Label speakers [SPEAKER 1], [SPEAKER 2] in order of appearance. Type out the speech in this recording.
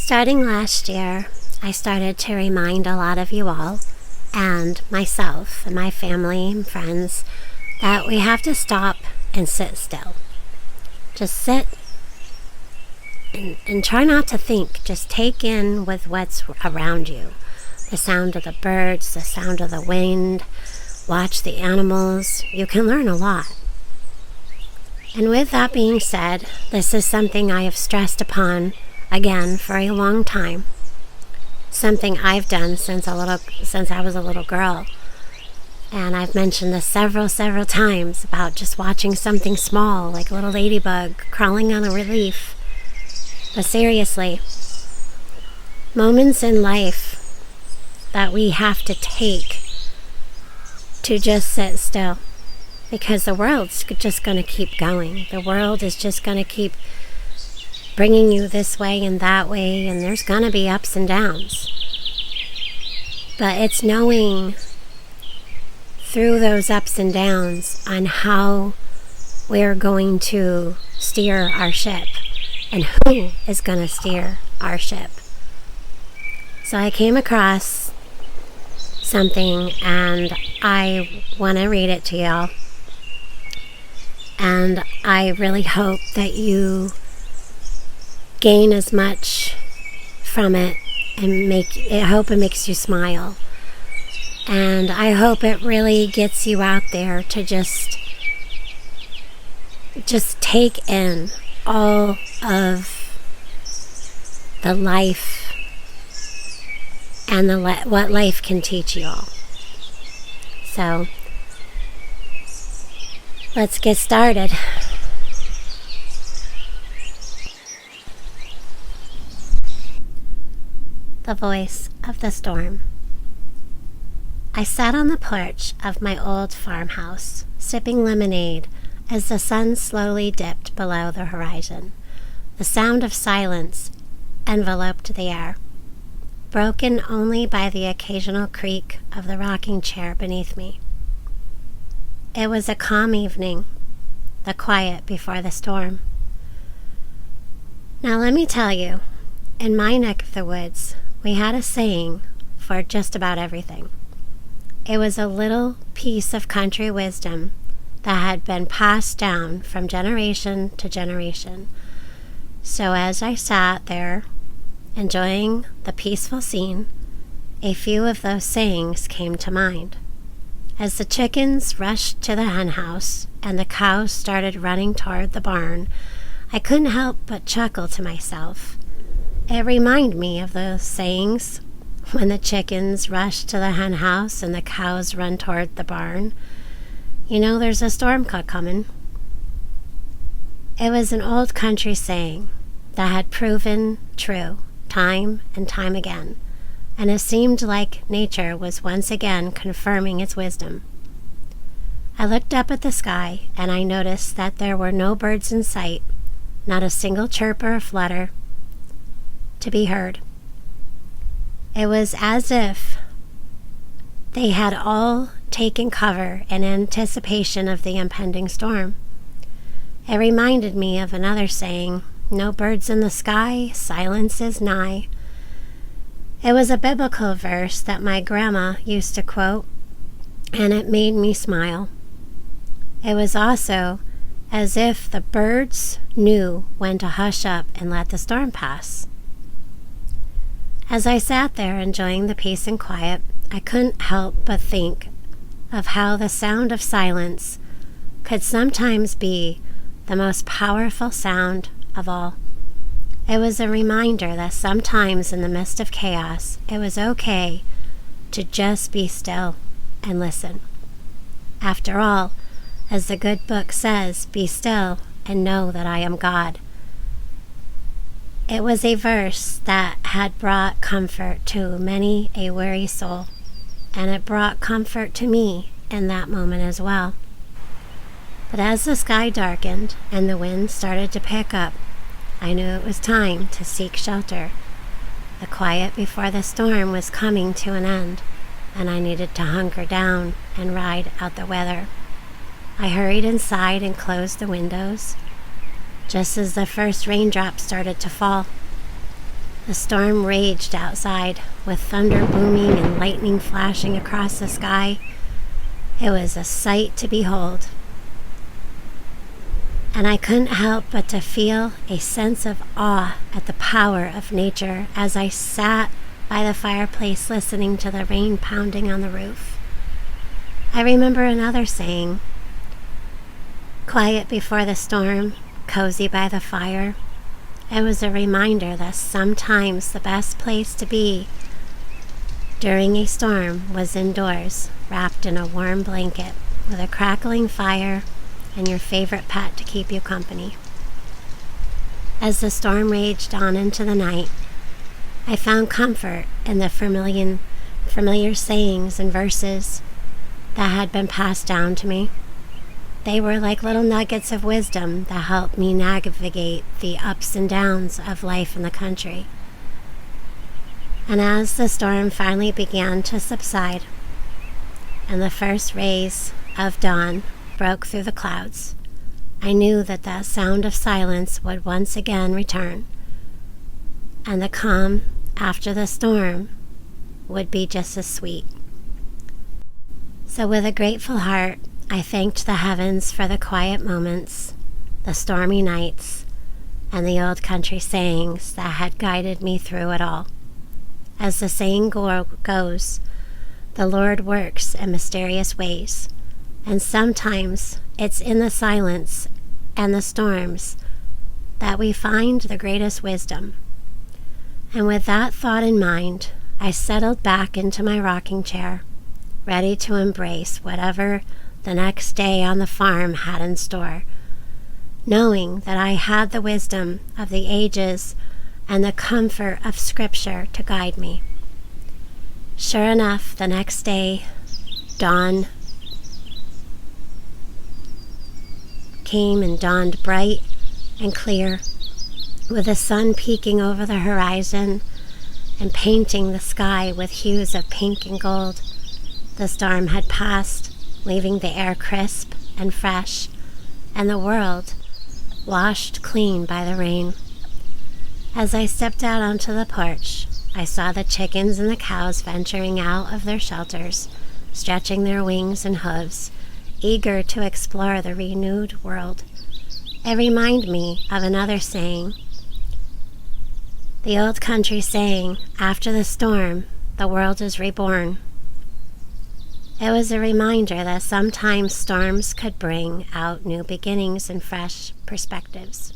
[SPEAKER 1] Starting last year, I started to remind a lot of you all and myself and my family and friends that we have to stop and sit still. Just sit and try not to think. Just take in with what's around you. The sound of the birds, the sound of the wind. Watch the animals. You can learn a lot. And with that being said, this is something I have stressed upon again for a long time. Something I've done since I was a little girl. And I've mentioned this several times about just watching something small like a little ladybug crawling on a leaf. But seriously, moments in life that we have to take to just sit still, because the world's just going to keep going. The world is just going to keep bringing you this way and that way, and there's going to be ups and downs. But it's knowing through those ups and downs on how we're going to steer our ship and who is going to steer our ship. So I came across something and I want to read it to y'all. And I really hope that you gain as much from it and I hope it makes you smile. And I hope it really gets you out there to just take in all of the life and what life can teach you all. So, let's get started. The voice of the storm. I sat on the porch of my old farmhouse, sipping lemonade as the sun slowly dipped below the horizon. The sound of silence enveloped the air, broken only by the occasional creak of the rocking chair beneath me. It was a calm evening, the quiet before the storm. Now let me tell you, in my neck of the woods, we had a saying for just about everything. It was a little piece of country wisdom that had been passed down from generation to generation. So as I sat there, enjoying the peaceful scene, a few of those sayings came to mind. As the chickens rushed to the henhouse and the cows started running toward the barn, I couldn't help but chuckle to myself. It reminded me of those sayings when the chickens rush to the henhouse and the cows run toward the barn. You know there's a storm coming. It was an old country saying that had proven true time and time again, and it seemed like nature was once again confirming its wisdom. I looked up at the sky and I noticed that there were no birds in sight, not a single chirp or flutter to be heard. It was as if they had all taken cover in anticipation of the impending storm. It reminded me of another saying, "No birds in the sky, silence is nigh." It was a biblical verse that my grandma used to quote, and it made me smile. It was also as if the birds knew when to hush up and let the storm pass. As I sat there enjoying the peace and quiet, I couldn't help but think of how the sound of silence could sometimes be the most powerful sound of all. It was a reminder that sometimes in the midst of chaos, it was okay to just be still and listen. After all, as the good book says, be still and know that I am God. It was a verse that had brought comfort to many a weary soul, and it brought comfort to me in that moment as well. But as the sky darkened and the wind started to pick up, I knew it was time to seek shelter. The quiet before the storm was coming to an end, and I needed to hunker down and ride out the weather. I hurried inside and closed the windows, just as the first raindrops started to fall. The storm raged outside, with thunder booming and lightning flashing across the sky. It was a sight to behold. And I couldn't help but to feel a sense of awe at the power of nature as I sat by the fireplace listening to the rain pounding on the roof. I remember another saying, "Quiet before the storm, cozy by the fire." It was a reminder that sometimes the best place to be during a storm was indoors, wrapped in a warm blanket, with a crackling fire and your favorite pet to keep you company. As the storm raged on into the night, I found comfort in the familiar sayings and verses that had been passed down to me. They were like little nuggets of wisdom that helped me navigate the ups and downs of life in the country. And as the storm finally began to subside, and the first rays of dawn broke through the clouds, I knew that that sound of silence would once again return, and the calm after the storm would be just as sweet. So with a grateful heart, I thanked the heavens for the quiet moments, the stormy nights, and the old country sayings that had guided me through it all. As the saying goes, the Lord works in mysterious ways, and sometimes it's in the silence and the storms that we find the greatest wisdom. And with that thought in mind, I settled back into my rocking chair, ready to embrace whatever the next day on the farm had in store, knowing that I had the wisdom of the ages and the comfort of Scripture to guide me. Sure enough, the next day, dawn came and dawned bright and clear, with the sun peeking over the horizon and painting the sky with hues of pink and gold. The storm had passed, leaving the air crisp and fresh, and the world washed clean by the rain. As I stepped out onto the porch, I saw the chickens and the cows venturing out of their shelters, stretching their wings and hooves, eager to explore the renewed world. It reminded me of another saying, the old country saying, "After the storm, the world is reborn." It was a reminder that sometimes storms could bring out new beginnings and fresh perspectives.